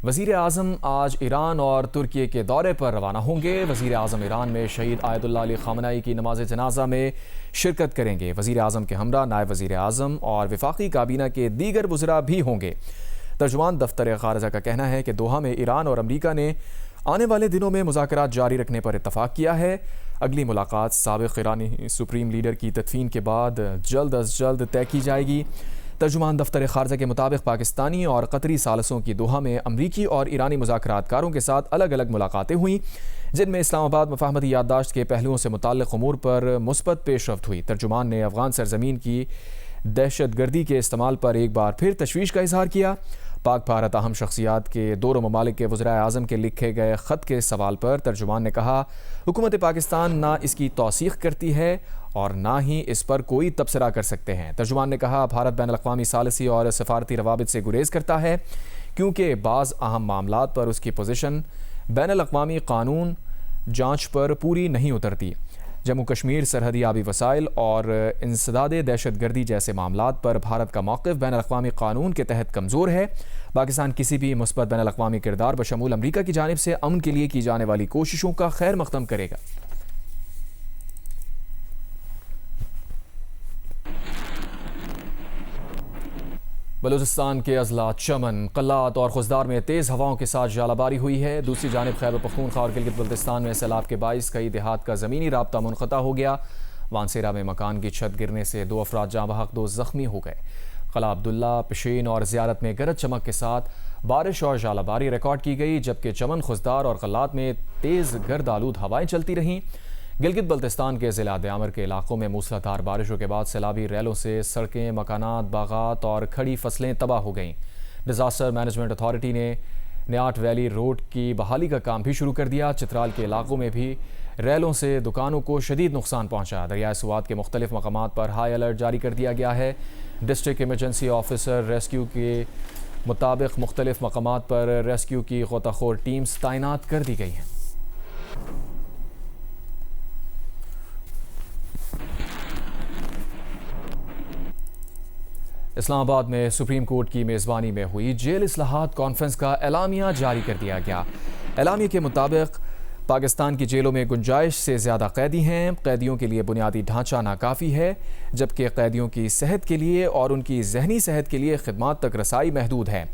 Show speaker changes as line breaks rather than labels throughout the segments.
वज़ीर आज़म आज ईरान और तुर्की के दौरे पर रवाना होंगे। वज़ीर आज़म ईरान में शहीद आयतुल्लाह अली ख़ामनेई की नमाज जनाजा में शिरकत करेंगे। वज़ीर आज़म के हमरा नायब वज़ीर आज़म और वफाकी काबीना के दीगर वज़रा भी होंगे। तर्जुमान दफ्तर ख़ारजा का कहना है कि दोहा में ईरान और अमरीका ने आने वाले दिनों में मुज़ाकरात जारी रखने पर इत्तफ़ाक़ किया है। अगली मुलाकात साबिक़ ईरानी सुप्रीम लीडर की तदफ़ीन के बाद जल्द अज़ जल्द तय की जाएगी। तर्जुमान दफ्तर ख़ारजा के मुताबिक पाकिस्तानी और कतरी सालसों की दोहा में अमरीकी और ईरानी मुज़ाकरातकारों के साथ अलग अलग मुलाकातें हुई, जिनमें इस्लामाबाद मफ़ाहमती याददाश्त के पहलुओं से मुताल्लिक़ उमूर पर मुस्बत पेशरफ्त हुई। तर्जुमान ने अफ़गान सरज़मीन की दहशतगर्दी के इस्तेमाल पर एक बार फिर तशवीश का इज़हार किया। पाक भारत अहम शख्सियात के दोनों ममालिक के वज़राए आज़म के लिखे गए ख़त के सवाल पर तर्जुमान ने कहा, हुकूमत पाकिस्तान ना इसकी तौसीक़ करती है और ना ही इस पर कोई तबसरा कर सकते हैं। तर्जुमान ने कहा, भारत बैन अल-अक़वामी सालिसी और सफारती रवाबित से गुरेज़ करता है क्योंकि बाज़ अहम मामलात पर उसकी पोजीशन बैन अल-अक़वामी कानून जाँच पर पूरी नहीं उतरती। जम्मू कश्मीर, सरहदी आबी वसाइल और इंसदाद दहशतगर्दी जैसे मामलात पर भारत का मौक़िफ़ बैन अल-अक़वामी कानून के तहत कमज़ोर है। पाकिस्तान किसी भी मुस्बत बैन अल-अक़वामी किरदार बशमूल अमरीका की जानिब से अमन के लिए की जाने वाली कोशिशों का खैर मक़दम करेगा। बलूचिस्तान के अजला, चमन, कल्लात और खुजदार में तेज़ हवाओं के साथ जालाबारी हुई है। दूसरी जानिब खैबर पख्तूनख्वा और गिलगित बल्तिस्तान में सैलाब के बाइस कई देहात का ज़मीनी राब्ता मुनक़ता हो गया। वानसेरा में मकान की छत गिरने से 2 अफराद जाँ बहक, 2 ज़ख्मी हो गए। क़ला अब्दुल्ला, पिशीन और ज़ियारत में गरज चमक के साथ बारिश और जालाबारी रिकॉर्ड की गई, जबकि चमन, खुजदार और कल्लात में तेज़ गर्द आलूद हवाएँ चलती रहीं। गिलगित बल्तिस्तान के ज़िला दयामर के इलाकों में मूसलाधार बारिशों के बाद सैलाबी रैलों से सड़कें, मकानात, बागात और खड़ी फसलें तबाह हो गईं। डिज़ास्टर मैनेजमेंट अथॉरिटी ने न्याट वैली रोड की बहाली का काम भी शुरू कर दिया। चित्राल के इलाकों में भी रैलों से दुकानों को शदीद नुकसान पहुंचा। दरियाए सुवात के मुख्तलिफ मकामात पर हाई अलर्ट जारी कर दिया गया है। डिस्ट्रिक्ट इमरजेंसी ऑफिसर रेस्क्यू के मुताबिक मुख्तलिफ मकामात पर रेस्क्यू की गोताखोर टीम्स तैनात कर दी गई हैं। इस्लामाबाद में सुप्रीम कोर्ट की मेज़बानी में हुई जेल इस्लाहात कॉन्फ्रेंस का एलामिया जारी कर दिया गया। एलामिया के मुताबिक पाकिस्तान की जेलों में गुंजाइश से ज़्यादा कैदी हैं। कैदियों के लिए बुनियादी ढांचा नाकाफ़ी है, जबकि कैदियों की सेहत के लिए और उनकी जहनी सेहत के लिए खिदमात तक रसाई महदूद है।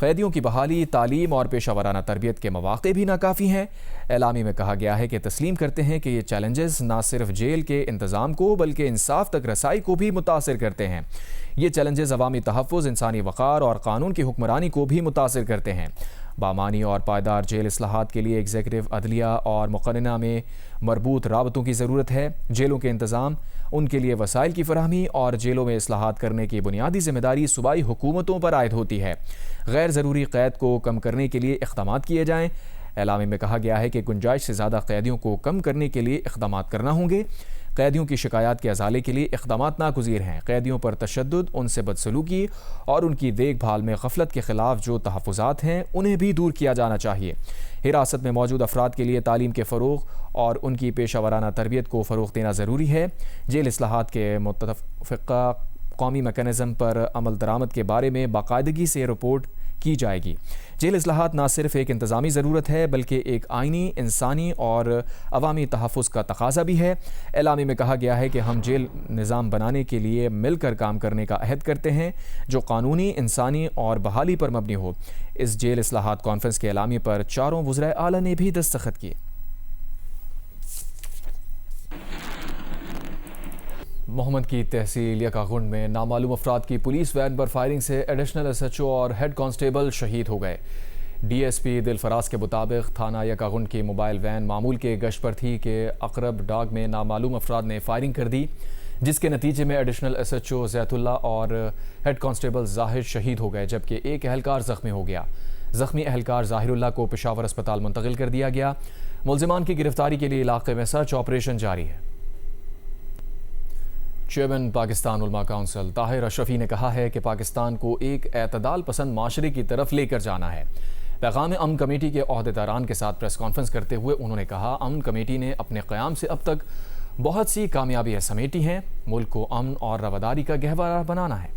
कैदियों की बहाली, तालीम और पेशा वराना तरबियत के मौक़े भी नाकाफ़ी हैं। एलामी में कहा गया है कि तस्लीम करते हैं कि ये चैलेंजेस ना सिर्फ जेल के इंतज़ाम को बल्कि इंसाफ तक रसाई को भी मुतासिर करते हैं। ये चैलेंजेस अवामी तहफ़्फ़ुज़, इंसानी वक़ार और कानून की हुक्मरानी को भी मुतासिर करते हैं। बामानी और पायदार जेल इस्लाहात के लिए एग्जीक्यूटिव, अदलिया और मुक़न्ना में मरबूत राबतों की ज़रूरत है। जेलों के इंतज़ाम, उनके लिए वसाइल की फराहमी और जेलों में इस्लाहात करने की बुनियादी ज़िम्मेदारी सूबाई हुकूमतों पर आयद होती है। गैर ज़रूरी क़ैद को कम करने के लिए इक़दाम किए जाएँ। एलामी में कहा गया है कि गुंजाइश से ज़्यादा कैदियों को कम करने के लिए इक़दाम करना होंगे। कैदियों की शिकायत के अजाले के लिए इक़दाम नागुज़ीर हैं। कैदियों पर तशद्दुद, उनसे बदसलूकी और उनकी देखभाल में गफलत के ख़िलाफ़ जो तहफ़्फ़ुज़ात हैं उन्हें भी दूर किया जाना चाहिए। हिरासत में मौजूद अफराद के लिए तालीम के फ़रोग़ और उनकी पेशा वराना तरबियत को फ़रोग़ देना ज़रूरी है। जेल इस्लाहात के मुत्तफ़िक़ा कौमी मैकेनिज़्म पर अमल दरामद के बारे में बाकायदगी से रिपोर्ट की जाएगी। जेल इस्लाहात ना सिर्फ एक इंतज़ामी ज़रूरत है बल्कि एक आइनी, इंसानी और अवामी तहफ़्फ़ुज़ का तकाज़ा भी है। एलामी में कहा गया है कि हम जेल निज़ाम बनाने के लिए मिलकर काम करने का अहद करते हैं जो कानूनी, इंसानी और बहाली पर मबनी हो। इस जेल इस्लाहात कॉन्फ्रेंस के एलामी पर चारों वज़राए आला ने भी दस्तखत किए। मोहम्मद की तहसील यकागुंड में नामालूम अफराद की पुलिस वैन पर फायरिंग से एडिशनल SHO और हेड कांस्टेबल शहीद हो गए। DSP दिलफराज के मुताबिक थाना यकागुंड की मोबाइल वैन मामूल के गश्त पर थी कि अकरब डाग में नामालूम अफराद ने फायरिंग कर दी, जिसके नतीजे में एडिशनल SHO ज़ैतुल्ला और हेड कांस्टेबल जाहिर शहीद हो गए, जबकि एक एहलकार ज़ख्मी हो गया। ज़ख्मी एहलकार ज़ाहिरुल्लाह को पेशावर अस्पताल मुंतकिल कर दिया गया। मुल्ज़िमान की गिरफ्तारी के लिए इलाके में सर्च ऑपरेशन जारी है। चेयरमैन पाकिस्तान उलमा काउंसिल ताहिर अशरफी ने कहा है कि पाकिस्तान को एक एतदाल पसंद माशरे की तरफ लेकर जाना है। पैगाम अमन कमेटी के ओहदेदारान के साथ प्रेस कॉन्फ्रेंस करते हुए उन्होंने कहा, अमन कमेटी ने अपने क़याम से अब तक बहुत सी कामयाबियाँ समेटी हैं। मुल्क को अमन और रवादारी का गहवारा बनाना है।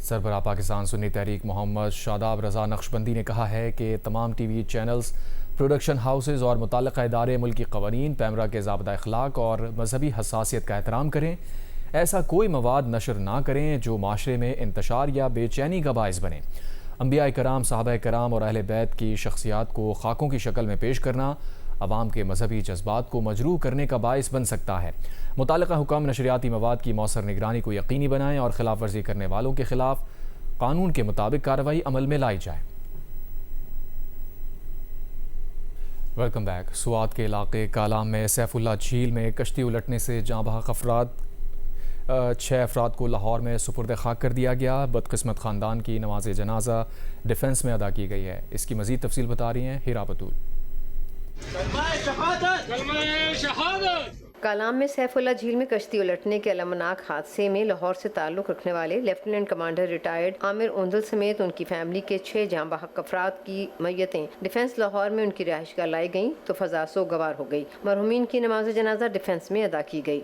सरबराह पाकिस्तान सुन्नी तहरीक मोहम्मद शादाब रज़ा नक्शबंदी ने कहा है कि तमाम टीवी चैनल्स, प्रोडक्शन हाउसेज और मुतल्लिक़ा इदारे मुल्की क़वानीन, पैमरा के ज़ाब्ता अखलाक और मजहबी हसासियत का एहतराम करें। ऐसा कोई मवाद नशर ना करें जो माशरे में इंतशार या बेचैनी का बाइस बने। अंबिया कराम, सहाबा कराम और अहले बैत की शख्सियात को खाकों की शक्ल में पेश करना अवाम के मजहबी जज्बात को मजरूह करने का बाइस बन सकता है। मुताल्लिक़ा हुकाम नशरियाती मवाद की मौसर निगरानी को यकीनी बनाएं और खिलाफ वर्जी करने वालों के खिलाफ कानून के मुताबिक कार्रवाई अमल में लाई जाए। Welcome back. सुआत के इलाके कालाम में सैफुल्ला झील में कश्ती उलटने से जाँ बहक अफराद 6 अफराद को लाहौर में सुपुर्द खाक कर दिया गया। बदकिस्मत ख़ानदान की नमाज जनाजा डिफेंस में अदा की गई है। इसकी मज़ीद तफसील बता रही हैं हीरा बतूल।
कालाम में सैफुल्ला झील में कश्ती उलटने के अलमनाक हादसे में लाहौर से ताल्लुक़ रखने वाले लेफ्टिनेंट कमांडर रिटायर्ड आमिर ओंदल समेत उनकी फैमिली के 6 जाँ बहक अफराद की मैयतें डिफेंस लाहौर में उनकी रिहाइशगाह लाई गईं तो फ़ज़ा सोगवार हो गई। मरहूमीन की नमाज जनाजा डिफेंस में अदा की गई।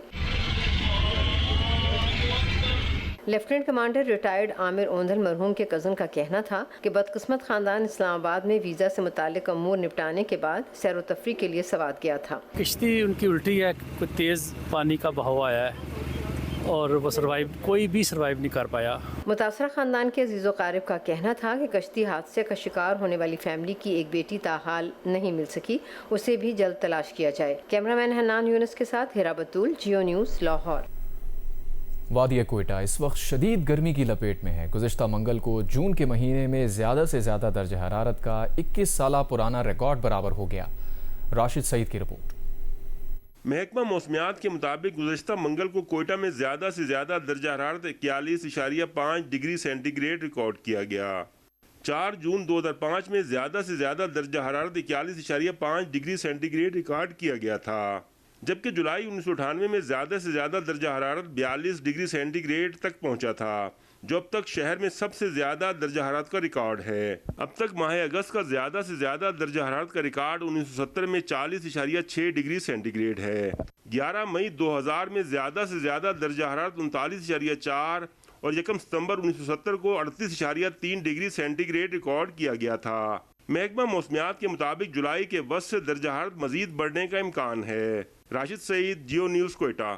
लेफ्टिनेंट कमांडर रिटायर्ड आमिर ओंदल मरहूम के कज़न का कहना था कि बदकिस्मत ख़ानदान इस्लामाबाद में वीज़ा से मुताल्लिक़ अमूर निपटाने के बाद सैर व तफरीह के लिए सवात गया था।
किश्ती उनकी उल्टी है, कोई तेज़ पानी का बहाव आया है और वो कोई भी सर्वाइव नहीं कर पाया।
मुतासरा ख़ानदान के अजीज़ व क़ारिब का कहना था कि कश्ती हादसे का शिकार होने वाली फैमिली की एक बेटी ताहाल नहीं मिल सकी, उसे भी जल्द तलाश किया जाए। कैमरामैन हन्नान यूनुस के साथ हीरा बतूल, जियो न्यूज़, लाहौर।
वादिया कोयटा इस वक्त शदीद गर्मी की लपेट में है। गुज़िश्ता मंगल को जून के महीने में ज़्यादा से ज़्यादा दर्जा हरारत का 21 साल पुराना रिकॉर्ड बराबर हो गया। राशिद सईद की रिपोर्ट।
महकमा मौसमियात के मुताबिक गुज़िश्ता मंगल को कोयटा में ज़्यादा से ज़्यादा दर्जा हरारत 41.5 डिग्री सेंटीग्रेड रिकॉर्ड किया गया। 4 जून 2005 में ज़्यादा से ज़्यादा दर्जा हरारत 41.5 डिग्री सेंटीग्रेड रिकॉर्ड किया गया था, जबकि जुलाई 1998 में ज़्यादा से ज़्यादा दर्जा हरारत 42 डिग्री सेंटीग्रेड तक पहुंचा था, जो अब तक शहर में सबसे ज़्यादा दर्जा हरारत का रिकॉर्ड है। अब तक माह अगस्त का ज़्यादा से ज़्यादा दर्जा हरारत का रिकॉर्ड 1970 में 40.6 डिग्री सेंटीग्रेड है। 11 मई 2000 में ज़्यादा से ज़्यादा दर्जा हरारत 39.4 और 1 सितंबर 1970 को 38.3 डिग्री सेंटीग्रेड रिकॉर्ड किया गया था। महकमा मौसमियात के मुताबिक जुलाई के वस्त से दर्जा हरारत मजीद बढ़ने का इम्कान है। राशिद सईद, जियो न्यूज़, कोयटा।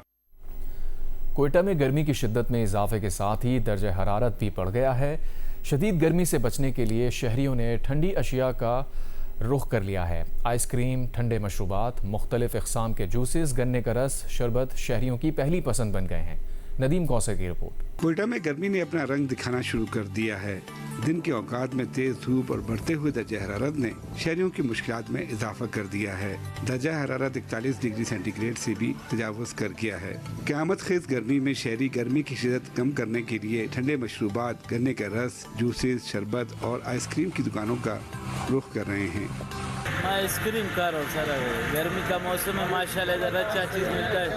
कोयटा में गर्मी की शिद्दत में इजाफे के साथ ही दर्जा हरारत भी बढ़ गया है। शदीद गर्मी से बचने के लिए शहरियों ने ठंडी अशिया का रुख कर लिया है। आइसक्रीम, ठंडे मशरूबात, मुख्तलिफ इक़साम के जूसेस, गन्ने का रस, शरबत शहरियों की पहली पसंद बन गए हैं। नदीम कौसर की रिपोर्ट।
कोयटा में गर्मी ने अपना रंग दिखाना शुरू कर दिया है। दिन के औकात में तेज धूप और बढ़ते हुए दर्जा हरारत ने शहरियों की मुश्किलात में इजाफा कर दिया है। दर्जा हरारत 41 डिग्री सेंटीग्रेड से भी तजावुज़ कर गया है। क़यामत खेज गर्मी में शहरी गर्मी की शिद्दत कम करने के लिए ठंडे मशरूबात, गन्ने का रस, जूसेस, शरबत और आइसक्रीम की दुकानों का रुख कर रहे हैं।
आइसक्रीम का सर, गर्मी का मौसम है, माशाल्लाह इधर अच्छा चीज़ मिलता है।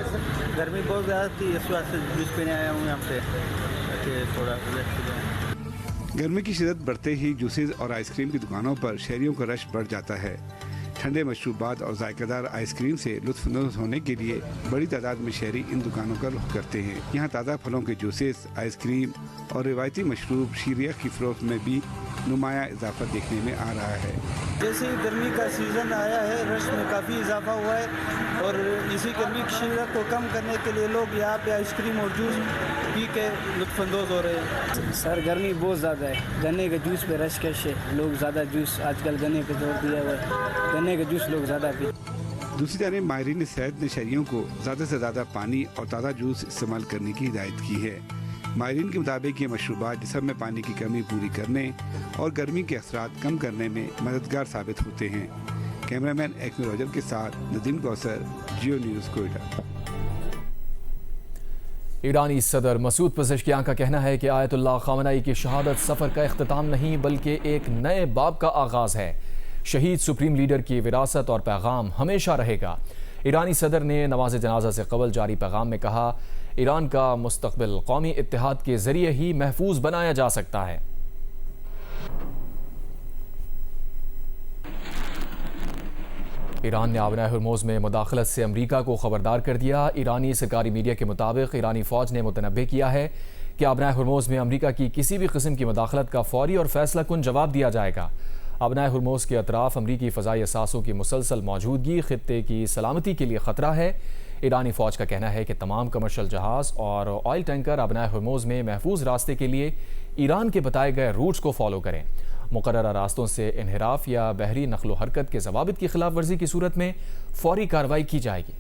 गर्मी बहुत ज़्यादा थी, इस वास्ते जूस पीने आया हूँ यहाँ पे थोड़ा।
गर्मी की शिद्दत बढ़ते ही जूसेस और आइसक्रीम की दुकानों पर शहरियों का रश बढ़ जाता है। ठंडे मशरूबात और जायकेदार आइसक्रीम से लुत्फ़अंदोज़ होने के लिए बड़ी तादाद में शहरी इन दुकानों का रुख करते हैं। यहाँ ताज़ा फलों के जूसेस, आइसक्रीम और रिवायती मशरूब शीरिया की फ़रोख्त में भी नुमाया इजाफा देखने में आ रहा है।
जैसे गर्मी का सीज़न आया है, रश में काफ़ी इजाफा हुआ है और इसी गर्मी की शिद्दत को कम करने के लिए लोग यहाँ पे आइसक्रीम और जूस पी के लुत्फ़अंदोज़ हो रहे हैं।
सर गर्मी बहुत ज़्यादा है, गन्ने के जूस पे रश कैसे लोग ज़्यादा जूस आजकल गन्ने पे जोर दिया हुआ है, गन्ने के जूस लोग ज़्यादा पी।
दूसरी तरफ माहिरीन सेहत ने शहरियों को ज़्यादा से ज़्यादा पानी और ताज़ा जूस इस्तेमाल करने की हिदायत की है। माहिरीन के मुताबिक ये मशरूबात जिस्म में पानी की कमी पूरी करने और गर्मी के असरात कम करने में मददगार साबित होते हैं। कैमरामैन एक्मे रोजर के साथ नदीम कौसर, जियो न्यूज़, कोयटा।
ईरानी सदर मसूद पज़ेश्कियान का कहना है कि आयतुल्लाह ख़ामेनी की शहादत सफ़र का इख्तिताम नहीं बल्कि एक नए बाब का आगाज़ है। शहीद सुप्रीम लीडर की विरासत और पैगाम हमेशा रहेगा। ईरानी सदर ने नमाज जनाजा से कबल जारी पैगाम में कहा, ईरान का मुस्तक़बिल कौमी इत्तेहाद के ज़रिए ही महफूज बनाया जा सकता है। ईरान ने आबना हरमोज़ में मुदाखलत से अमरीका को खबरदार कर दिया। ईरानी सरकारी मीडिया के मुताबिक ईरानी फ़ौज ने मुतनब्बे किया है कि अबनाए हुर्मुज़ में अमरीका की किसी भी किस्म की मुदाखलत का फौरी और फैसला कुन जवाब दिया जाएगा। अबनाए हुर्मुज़ के अतराफ अमरीकी फ़ज़ाई असासों की मुसलसल मौजूदगी खित्ते की सलामती के लिए ख़तरा है। ईरानी फ़ौज का कहना है कि तमाम कमर्शल जहाज़ और ऑयल टैंकर अबनाए हुर्मुज़ में महफूज रास्ते के लिए ईरान के बताए गए रूट्स को फॉलो करें। मुकर्ररा रास्तों से इनहिराफ या बहरी नकलो हरकत के ज़वाबित की खिलाफ वर्जी की सूरत में फौरी कार्रवाई की जाएगी।